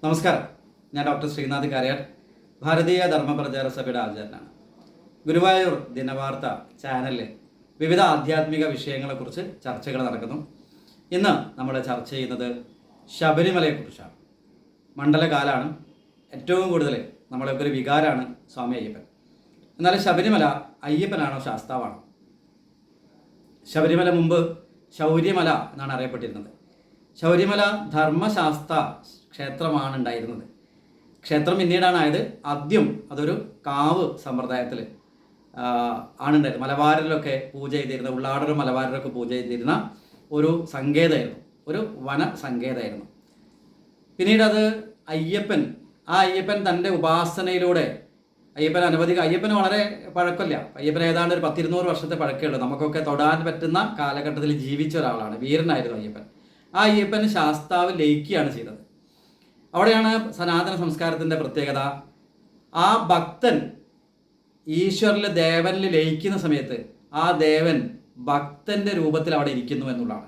നമസ്കാരം. ഞാൻ ഡോക്ടർ ശ്രീനാഥ് കാര്യാർ, ഭാരതീയ ധർമ്മപ്രചാര സഭയുടെ ആചാര്യനാണ്. ഗുരുവായൂർ ദിനവാർത്ത ചാനലിൽ വിവിധ ആധ്യാത്മിക വിഷയങ്ങളെക്കുറിച്ച് ചർച്ചകൾ നടക്കുന്നു. ഇന്ന് നമ്മൾ ചർച്ച ചെയ്യുന്നത് ശബരിമലയെക്കുറിച്ചാണ്. മണ്ഡലകാലാണ്, ഏറ്റവും കൂടുതൽ നമ്മളൊക്കെ ഒരു വികാരമാണ് സ്വാമി അയ്യപ്പൻ. എന്നാൽ ശബരിമല അയ്യപ്പനാണോ ശാസ്താവാണോ? ശബരിമല മുമ്പ് ശൗര്യമല എന്നാണ് അറിയപ്പെട്ടിരുന്നത്. ശൗര്യമല ധർമ്മശാസ്ത്ര ക്ഷേത്രമാണ് ഉണ്ടായിരുന്നത്. ക്ഷേത്രം പിന്നീടാണ് ആയത്. ആദ്യം അതൊരു കാവ് സമ്പ്രദായത്തിൽ ആണുണ്ടായിരുന്നത്. മലബാറിലൊക്കെ പൂജ ചെയ്തിരുന്ന, ഉള്ളാടൂർ മലബാറിലൊക്കെ പൂജ ചെയ്തിരുന്ന ഒരു സങ്കേതമായിരുന്നു, ഒരു വന സങ്കേതമായിരുന്നു. പിന്നീട് അത് അയ്യപ്പൻ തൻ്റെ ഉപാസനയിലൂടെ അയ്യപ്പന് വളരെ പഴക്കമില്ല. അയ്യപ്പൻ ഏതാണ്ട് ഒരു 100-200 വർഷത്തെ പഴക്കമേ ഉള്ളൂ. നമുക്കൊക്കെ തൊടാൻ പറ്റുന്ന കാലഘട്ടത്തിൽ ജീവിച്ച ഒരാളാണ്, വീരനായിരുന്നു അയ്യപ്പൻ. ആ അയ്യപ്പന് ശാസ്താവ് ലയിക്കുകയാണ് ചെയ്തത്. അവിടെയാണ് സനാതന സംസ്കാരത്തിൻ്റെ പ്രത്യേകത. ആ ഭക്തൻ ഈശ്വരനിൽ, ദേവനിൽ ലയിക്കുന്ന സമയത്ത് ആ ദേവൻ ഭക്തൻ്റെ രൂപത്തിൽ അവിടെ ഇരിക്കുന്നു എന്നുള്ളതാണ്.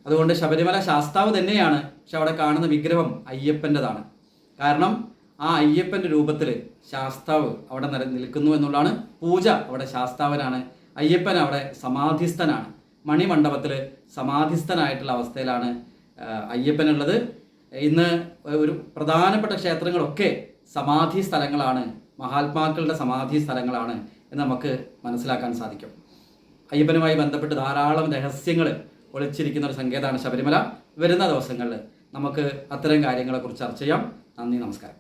അതുകൊണ്ട് ശബരിമല ശാസ്താവ് തന്നെയാണ്, പക്ഷെ അവിടെ കാണുന്ന വിഗ്രഹം അയ്യപ്പൻ്റെതാണ്. കാരണം ആ അയ്യപ്പൻ്റെ രൂപത്തിൽ ശാസ്താവ് അവിടെ നിൽക്കുന്നു എന്നുള്ളതാണ്. പൂജ അവിടെ ശാസ്താവനാണ്, അയ്യപ്പൻ അവിടെ സമാധിസ്ഥനാണ്. മണിമണ്ഡപത്തിൽ സമാധിസ്ഥനായിട്ടുള്ള അവസ്ഥയിലാണ് അയ്യപ്പനുള്ളത്. ഇന്ന് ഒരു പ്രധാനപ്പെട്ട ക്ഷേത്രങ്ങളൊക്കെ സമാധി സ്ഥലങ്ങളാണ്, മഹാത്മാക്കളുടെ സമാധി സ്ഥലങ്ങളാണ് എന്ന് നമുക്ക് മനസ്സിലാക്കാൻ സാധിക്കും. അയ്യപ്പനുമായി ബന്ധപ്പെട്ട് ധാരാളം രഹസ്യങ്ങൾ ഒളിച്ചിരിക്കുന്ന ഒരു സങ്കേതമാണ് ശബരിമല. വരുന്ന ദിവസങ്ങളിൽ നമുക്ക് അത്തരം കാര്യങ്ങളെക്കുറിച്ച് ചർച്ച ചെയ്യാം. നന്ദി, നമസ്കാരം.